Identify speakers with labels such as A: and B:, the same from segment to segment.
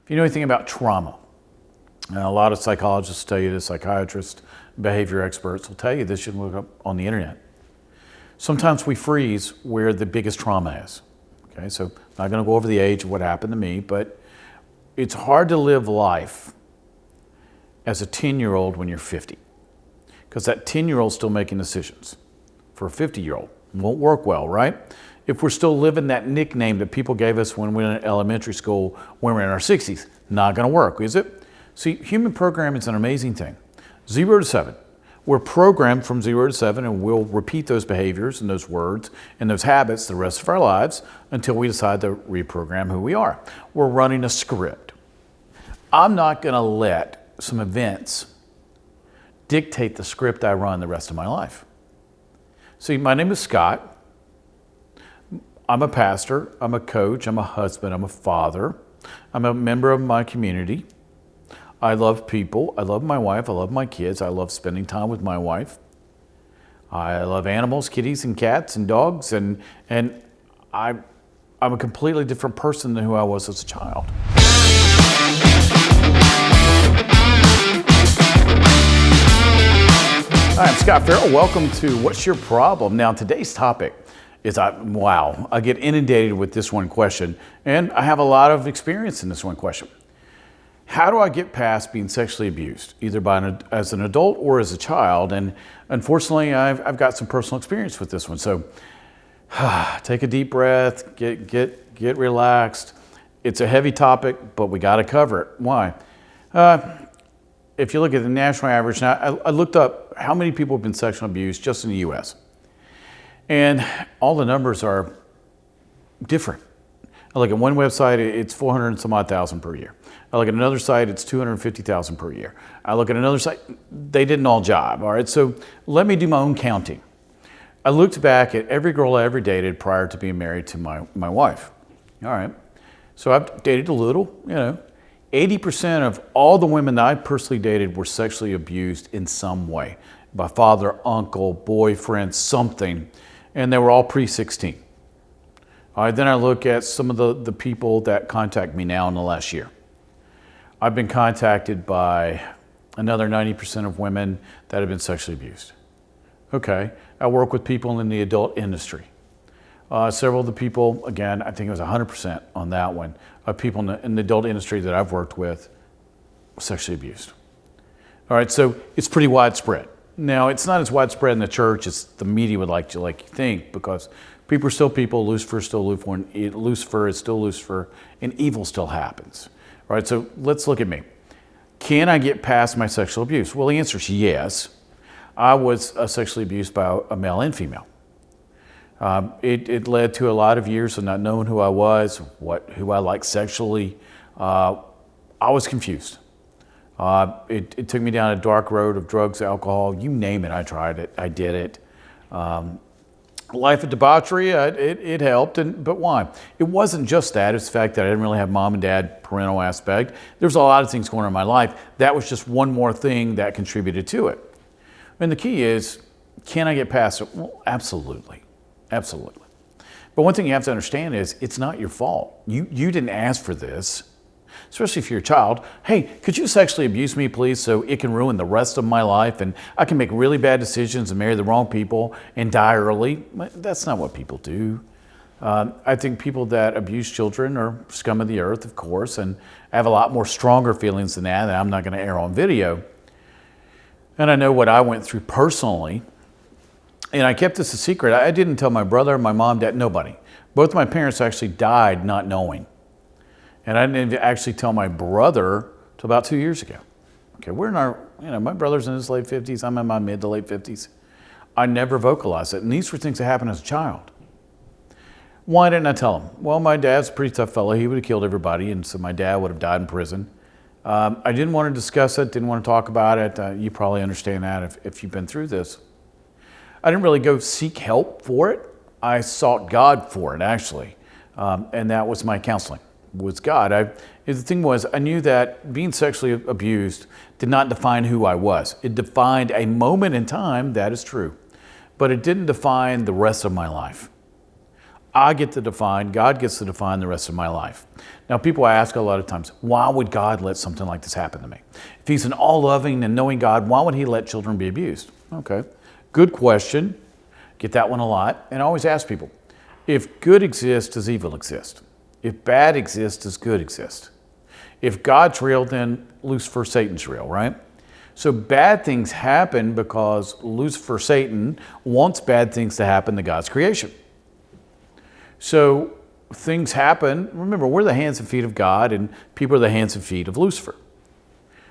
A: If you know anything about trauma, and a lot of psychologists tell you this, psychiatrists, behavior experts will tell you this, you can look up on the internet. Sometimes we freeze where the biggest trauma is. Okay, so I'm not going to go over the age of what happened to me, but it's hard to live life as a 10-year-old when you're 50, because that 10-year-old's still making decisions. For a 50-year-old, it won't work well, right? If we're still living that nickname that people gave us when we were in elementary school, when we're in our 60s, not going to work, is it? See, human programming is an amazing thing. 0 to 7. We're programmed from 0 to 7, and we'll repeat those behaviors and those words and those habits the rest of our lives until we decide to reprogram who we are. We're running a script. I'm not going to let some events dictate the script I run the rest of my life. See, my name is Scott. I'm a pastor, I'm a coach, I'm a husband, I'm a father. I'm a member of my community. I love people, I love my wife, I love my kids, I love spending time with my wife. I love animals, kitties and cats and dogs, and I'm a completely different person than who I was as a child. Hi, I'm Scot Ferrell. Welcome to What's Your Problem? Now, today's topic is, I get inundated with this one question, and I have a lot of experience in this one question. How do I get past being sexually abused, either as an adult or as a child? And unfortunately, I've got some personal experience with this one. So take a deep breath, get relaxed. It's a heavy topic, but we got to cover it. Why? If you look at the national average, now I looked up how many people have been sexually abused just in the U.S. And all the numbers are different. I look at one website, it's 400 and some odd thousand per year. I look at another site, it's 250,000 per year. I look at another site, they did an all job. All right, so let me do my own counting. I looked back at every girl I ever dated prior to being married to my wife. All right, so I've dated a little, 80% of all the women that I personally dated were sexually abused in some way by father, uncle, boyfriend, something, and they were all pre-16. All right, then I look at some of the people that contact me now in the last year. I've been contacted by another 90% of women that have been sexually abused. Okay, I work with people in the adult industry. Several of the people, again, I think it was 100% on that one, of people in the adult industry that I've worked with were sexually abused. All right, so it's pretty widespread. Now, it's not as widespread in the church as the media would like you think, because people are still people, Lucifer is still Lucifer is still Lucifer, and evil still happens. All right, so let's look at me. Can I get past my sexual abuse? Well, the answer is yes. I was sexually abused by a male and female. It led to a lot of years of not knowing who I was, who I liked sexually. I was confused. It took me down a dark road of drugs, alcohol, you name it, I tried it, I did it. Life of debauchery, it helped, but why? It wasn't just that, it's the fact that I didn't really have mom and dad parental aspect. There's a lot of things going on in my life. That was just one more thing that contributed to it. And the key is, can I get past it? Well, absolutely, absolutely. But one thing you have to understand is, it's not your fault. You didn't ask for this. Especially if you're a child. Hey, could you sexually abuse me, please, so it can ruin the rest of my life and I can make really bad decisions and marry the wrong people and die early? That's not what people do. I think people that abuse children are scum of the earth, of course, and I have a lot more stronger feelings than that I'm not going to air on video. And I know what I went through personally, and I kept this a secret. I didn't tell my brother, my mom, dad, nobody. Both of my parents actually died not knowing. And I didn't actually tell my brother till about 2 years ago. Okay, we're in our, my brother's in his late 50s, I'm in my mid to late 50s. I never vocalized it, and these were things that happened as a child. Why didn't I tell him? Well, my dad's a pretty tough fellow. He would have killed everybody, and so my dad would have died in prison. I didn't want to discuss it, didn't want to talk about it. You probably understand that if you've been through this. I didn't really go seek help for it. I sought God for it, actually, and that was my counseling. Was God. The thing was, I knew that being sexually abused did not define who I was. It defined a moment in time, that is true, but it didn't define the rest of my life. I get to define, God gets to define the rest of my life. Now, people ask a lot of times, why would God let something like this happen to me? If he's an all-loving and knowing God, why would he let children be abused? Okay, good question. Get that one a lot. And I always ask people, if good exists, does evil exist? If bad exists, does good exist? If God's real, then Lucifer, Satan's real, right? So bad things happen because Lucifer, Satan, wants bad things to happen to God's creation. So things happen. Remember, we're the hands and feet of God, and people are the hands and feet of Lucifer.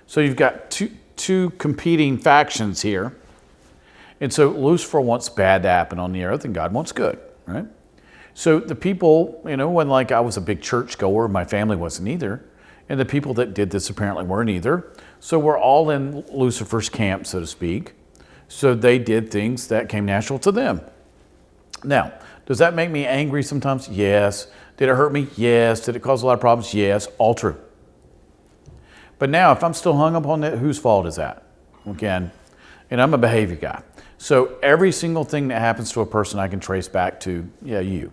A: So you've got two competing factions here. And so Lucifer wants bad to happen on the earth, and God wants good, right? So the people, when like I was a big church goer, my family wasn't either, and the people that did this apparently weren't either. So we're all in Lucifer's camp, so to speak. So they did things that came natural to them. Now, does that make me angry sometimes? Yes. Did it hurt me? Yes. Did it cause a lot of problems? Yes. All true. But now, if I'm still hung up on that, whose fault is that? Again, and I'm a behavior guy. So every single thing that happens to a person I can trace back to, you.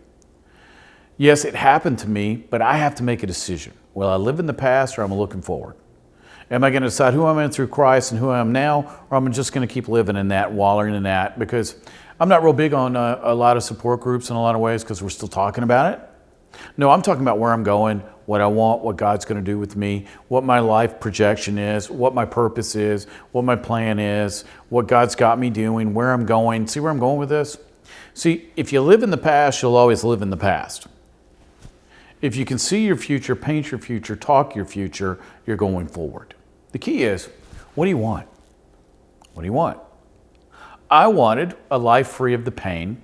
A: Yes, it happened to me, but I have to make a decision. Will I live in the past, or am I looking forward? Am I going to decide who I'm in through Christ and who I am now, or am I just going to keep living in that, wallowing in that? Because I'm not real big on a lot of support groups in a lot of ways because we're still talking about it. No, I'm talking about where I'm going, what I want, what God's going to do with me, what my life projection is, what my purpose is, what my plan is, what God's got me doing, where I'm going. See where I'm going with this? See, if you live in the past, you'll always live in the past. If you can see your future, paint your future, talk your future, you're going forward. The key is, what do you want? What do you want? I wanted a life free of the pain.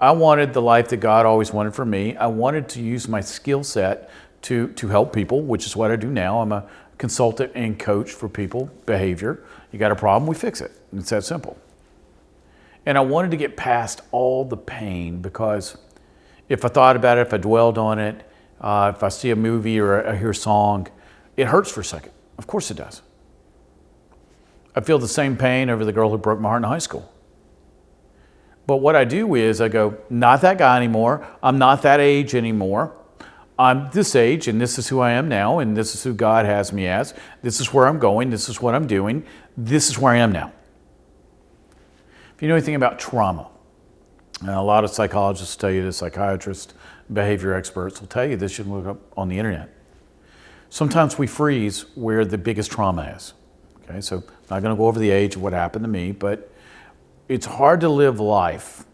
A: I wanted the life that God always wanted for me. I wanted to use my skill set to help people, which is what I do now. I'm a consultant and coach for people, behavior. You got a problem, we fix it. It's that simple. And I wanted to get past all the pain because if I thought about it, if I dwelled on it, if I see a movie or I hear a song, it hurts for a second. Of course it does. I feel the same pain over the girl who broke my heart in high school. But what I do is I go, not that guy anymore. I'm not that age anymore. I'm this age, and this is who I am now, and this is who God has me as. This is where I'm going. This is what I'm doing. This is where I am now. If you know anything about trauma, and a lot of psychologists tell you this, psychiatrists, behavior experts will tell you this. You can look up on the internet. Sometimes we freeze where the biggest trauma is. Okay, so I'm not going to go over the age of what happened to me, but it's hard to live life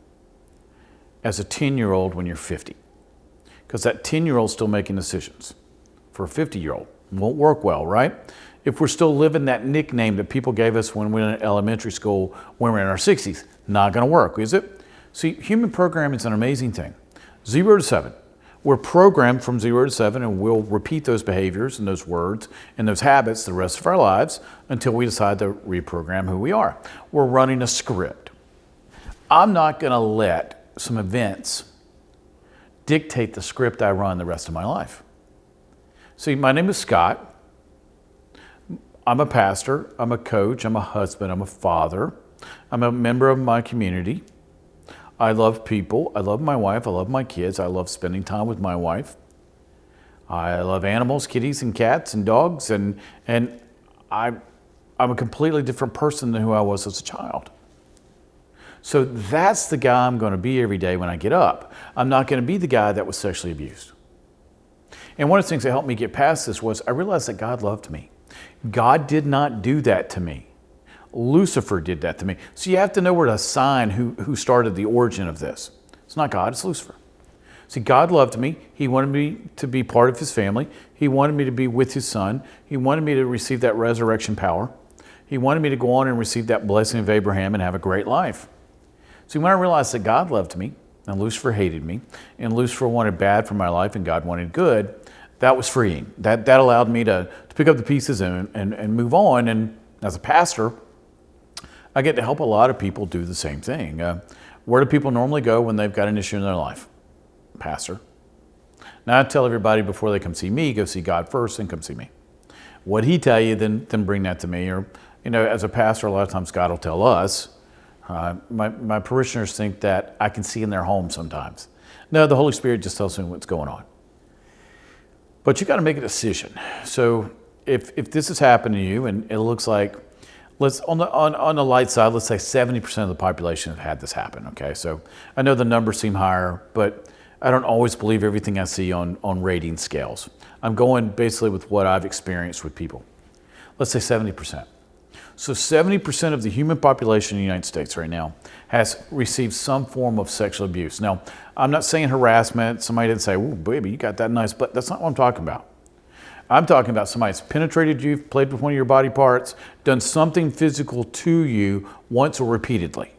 A: as a 10-year-old when you're 50, because that 10-year-old's still making decisions. For a 50-year-old, it won't work well, right? If we're still living that nickname that people gave us when we were in elementary school, when we're in our 60s, not going to work, is it? See, human programming is an amazing thing. 0 to 7. We're programmed from 0 to 7, and we'll repeat those behaviors and those words and those habits the rest of our lives until we decide to reprogram who we are. We're running a script. I'm not going to let some events dictate the script I run the rest of my life. See, my name is Scott. I'm a pastor. I'm a coach. I'm a husband. I'm a father. I'm a member of my community. I love people. I love my wife. I love my kids. I love spending time with my wife. I love animals, kitties and cats and dogs. And I'm a completely different person than who I was as a child. So that's the guy I'm going to be every day when I get up. I'm not going to be the guy that was sexually abused. And one of the things that helped me get past this was I realized that God loved me. God did not do that to me. Lucifer did that to me. So you have to know where to assign who started the origin of this. It's not God, it's Lucifer. See, God loved me. He wanted me to be part of his family. He wanted me to be with his son. He wanted me to receive that resurrection power. He wanted me to go on and receive that blessing of Abraham and have a great life. See, when I realized that God loved me and Lucifer hated me and Lucifer wanted bad for my life and God wanted good, that was freeing. That allowed me to pick up the pieces and move on. And as a pastor, I get to help a lot of people do the same thing. Where do people normally go when they've got an issue in their life? Pastor. Now I tell everybody before they come see me, go see God first and come see me. What he tell you, then bring that to me. Or, as a pastor, a lot of times God will tell us. My parishioners think that I can see in their home sometimes. No, the Holy Spirit just tells me what's going on. But you got to make a decision. So if this has happened to you, and it looks like, let's on the light side, let's say 70% of the population have had this happen. Okay, so I know the numbers seem higher, but I don't always believe everything I see on rating scales. I'm going basically with what I've experienced with people. Let's say 70%. So 70% of the human population in the United States right now has received some form of sexual abuse. Now, I'm not saying harassment. Somebody didn't say, "Ooh, baby, you got that nice butt." That's not what I'm talking about. I'm talking about somebody that's penetrated you, played with one of your body parts, done something physical to you once or repeatedly.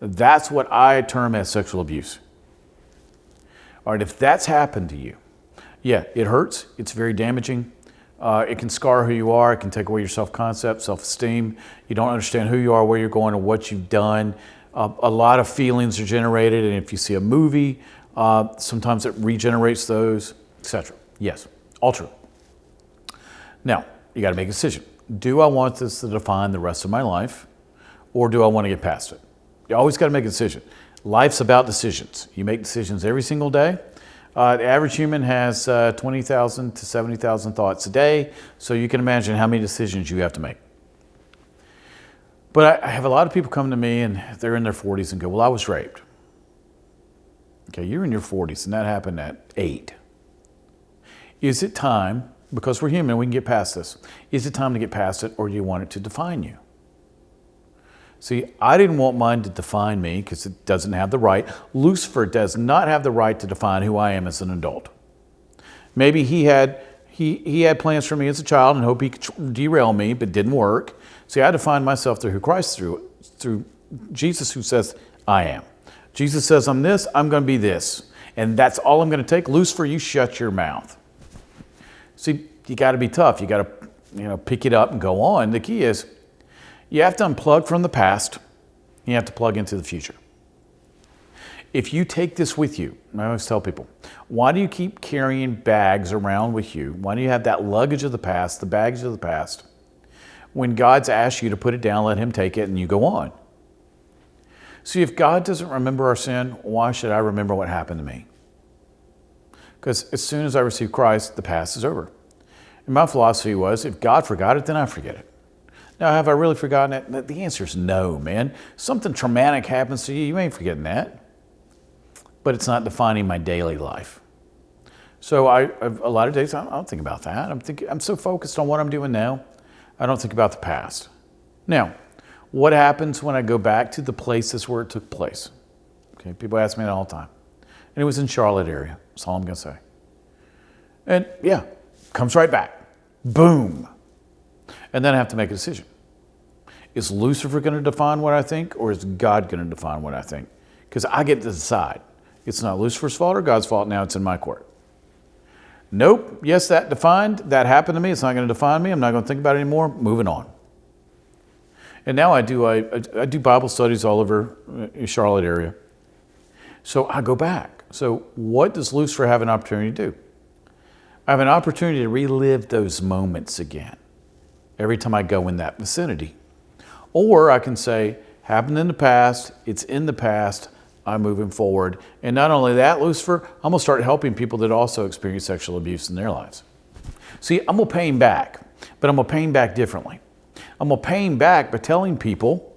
A: That's what I term as sexual abuse. All right, if that's happened to you, yeah, it hurts. It's very damaging. It can scar who you are. It can take away your self-concept, self-esteem. You don't understand who you are, where you're going, or what you've done. A lot of feelings are generated, and if you see a movie, sometimes it regenerates those, etc. Yes, all true. Now, you got to make a decision. Do I want this to define the rest of my life, or do I want to get past it? You always got to make a decision. Life's about decisions. You make decisions every single day. The average human has 20,000 to 70,000 thoughts a day, so you can imagine how many decisions you have to make. But I have a lot of people come to me and they're in their 40s and go, "Well, I was raped." Okay, you're in your 40s and that happened at 8. Is it time, because we're human, we can get past this, is it time to get past it, or do you want it to define you? See, I didn't want mine to define me because it doesn't have the right. Lucifer does not have the right to define who I am as an adult. Maybe he had plans for me as a child and hoped he could derail me, but didn't work. See, I defined myself through Christ, through Jesus, who says I am. Jesus says I'm this, I'm going to be this, and that's all I'm going to take. Lucifer, you shut your mouth. See, you got to be tough. You got to, pick it up and go on. The key is, you have to unplug from the past. You have to plug into the future. If you take this with you, I always tell people, why do you keep carrying bags around with you? Why do you have that luggage of the past, the baggage of the past? When God's asked you to put it down, let him take it and you go on. See, if God doesn't remember our sin, why should I remember what happened to me? Because as soon as I receive Christ, the past is over. And my philosophy was, if God forgot it, then I forget it. Now, have I really forgotten it? The answer is no, man. Something traumatic happens to you, you ain't forgetting that. But it's not defining my daily life. So a lot of days, I don't think about that. I'm so focused on what I'm doing now, I don't think about the past. Now, what happens when I go back to the places where it took place? Okay, people ask me that all the time. And it was in Charlotte area, that's all I'm going to say. And yeah, comes right back. Boom. And then I have to make a decision. Is Lucifer going to define what I think, or is God going to define what I think? Because I get to decide. It's not Lucifer's fault or God's fault, now it's in my court. Nope, yes, that happened to me, it's not going to define me, I'm not going to think about it anymore, moving on. And now I do Bible studies all over the Charlotte area. So I go back. So what does Lucifer have an opportunity to do? I have an opportunity to relive those moments again every time I go in that vicinity. Or I can say, happened in the past, it's in the past, I'm moving forward. And not only that, Lucifer, I'm going to start helping people that also experience sexual abuse in their lives. See, I'm going to pay him back, but I'm going to pay him back differently. I'm going to pay him back by telling people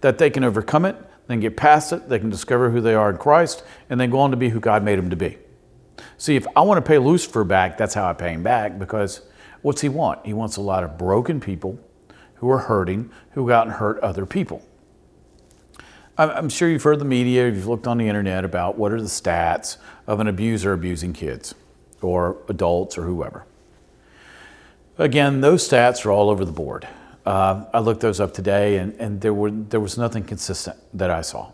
A: that they can overcome it, they can get past it, they can discover who they are in Christ, and then go on to be who God made them to be. See, if I want to pay Lucifer back, that's how I pay him back, because what's he want? He wants a lot of broken people who are hurting, who go out and hurt other people. I'm sure you've heard the media, you've looked on the internet about what are the stats of an abuser abusing kids or adults or whoever. Again, those stats are all over the board. I looked those up today and there was nothing consistent that I saw.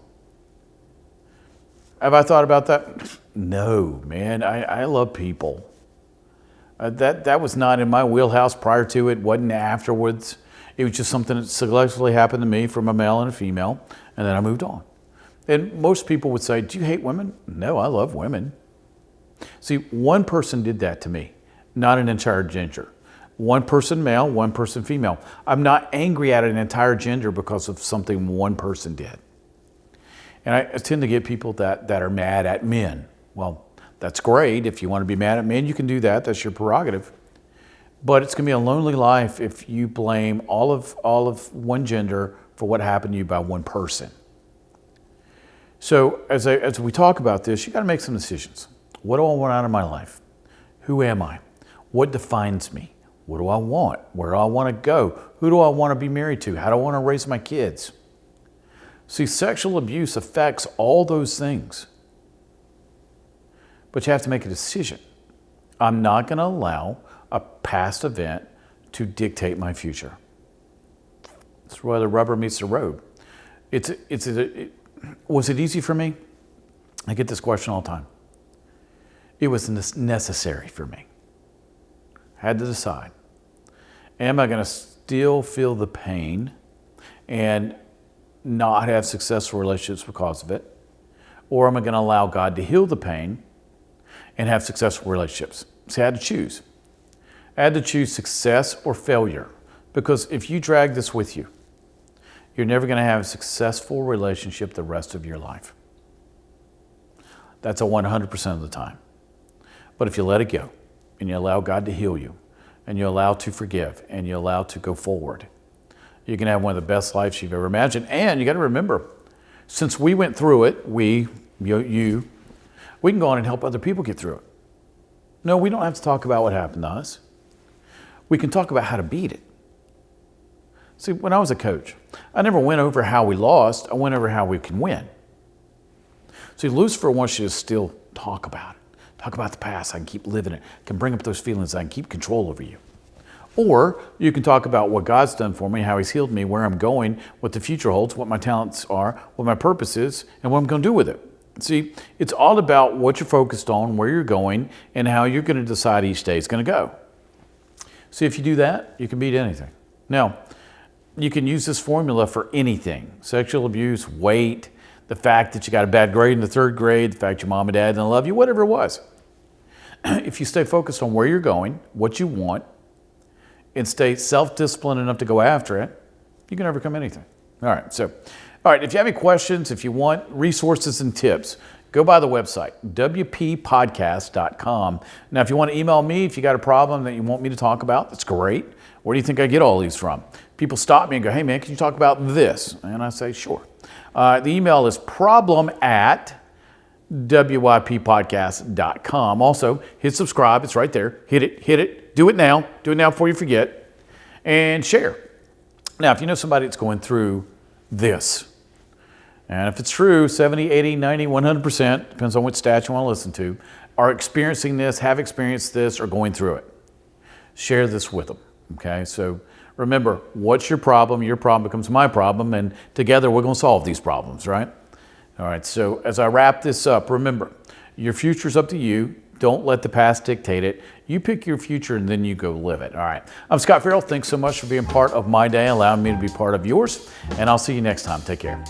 A: Have I thought about that? No, man, I love people. That was not in my wheelhouse prior to it, wasn't afterwards. It was just something that selectively happened to me from a male and a female, and then I moved on. And most people would say, do you hate women? No, I love women. See, one person did that to me, not an entire gender. One person male, one person female. I'm not angry at an entire gender because of something one person did. And I tend to get people that are mad at men. Well, that's great. If you want to be mad at men, you can do that. That's your prerogative. But it's going to be a lonely life if you blame all of one gender for what happened to you by one person. So as we talk about this, you got to make some decisions. What do I want out of my life? Who am I? What defines me? What do I want? Where do I want to go? Who do I want to be married to? How do I want to raise my kids? See, sexual abuse affects all those things. But you have to make a decision. I'm not going to allow a past event to dictate my future. It's where the rubber meets the road. Was it easy for me? I get this question all the time. It was necessary for me. I had to decide. Am I going to still feel the pain and not have successful relationships because of it? Or am I going to allow God to heal the pain and have successful relationships? See, I had to choose. I had to choose success or failure, because if you drag this with you, you're never going to have a successful relationship the rest of your life. That's a 100% of the time. But if you let it go and you allow God to heal you and you allow to forgive and you allow to go forward, you can have one of the best lives you've ever imagined. And you got to remember, since we went through it, we can go on and help other people get through it. No, we don't have to talk about what happened to us. We can talk about how to beat it. See, when I was a coach, I never went over how we lost. I went over how we can win. See, Lucifer wants you to still talk about it. Talk about the past. I can keep living it. I can bring up those feelings. I can keep control over you. Or you can talk about what God's done for me, how He's healed me, where I'm going, what the future holds, what my talents are, what my purpose is, and what I'm going to do with it. See, it's all about what you're focused on, where you're going, and how you're going to decide each day is going to go. See, if you do that, you can beat anything. Now, you can use this formula for anything. Sexual abuse, weight, the fact that you got a bad grade in the third grade, the fact your mom and dad didn't love you, whatever it was. If you stay focused on where you're going, what you want, and stay self-disciplined enough to go after it, you can overcome anything. All right, if you have any questions, if you want resources and tips, go by the website, wppodcast.com. Now, if you want to email me, if you got a problem that you want me to talk about, that's great. Where do you think I get all these from? People stop me and go, hey man, can you talk about this? And I say, sure. The email is problem@wyppodcast.com. Also, hit subscribe. It's right there. Hit it. Do it now. Do it now before you forget. And share. Now, if you know somebody that's going through this, and if it's true, 70, 80, 90, 100%, depends on which stat you want to listen to, are experiencing this, have experienced this, or going through it, share this with them. Okay, so remember, what's your problem? Your problem becomes my problem, and together we're going to solve these problems, right? All right, so as I wrap this up, remember, your future's up to you. Don't let the past dictate it. You pick your future and then you go live it. All right, I'm Scot Ferrell. Thanks so much for being part of my day, allowing me to be part of yours, and I'll see you next time. Take care.